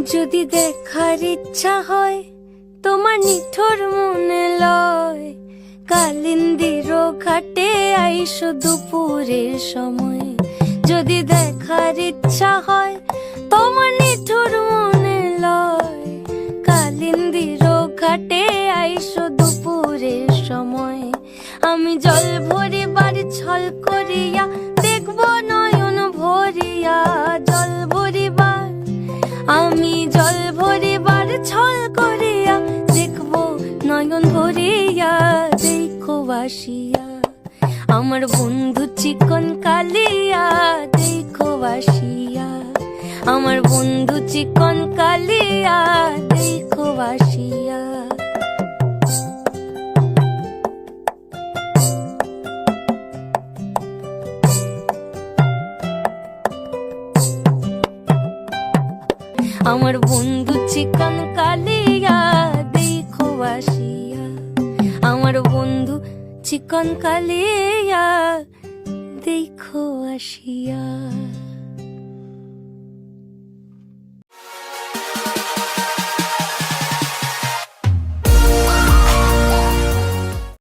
যদি দেখার ইচ্ছা হয় তোমার নিঠুর মনে লয়, কালিন্দির ঘাটে আইসো দুপুরের সময়। যদি দেখার ইচ্ছা হয় তোমার নিঠুর মনে লয়, কালিন্দির ঘাটে আইসো দুপুরের সময়। আমি জল ভরিবার ছল করিয়া দেখব নয়ন ভরিয়া, জল ভরিবার আমি জল ভরিবার ছল করিয়া দেখব নয়ন ভরিয়া। দেখো বাসিয়া আমার বন্ধু চিকন কালিয়া, দেখো বাসিয়া আমার বন্ধু চিকন কালিয়া, দেখো বাসিয়া। আমার বন্ধু চিকন কালিয়া, দেখো বাসিয়া আমার বন্ধু চিকন কালিয়া, দেখো আসিয়া।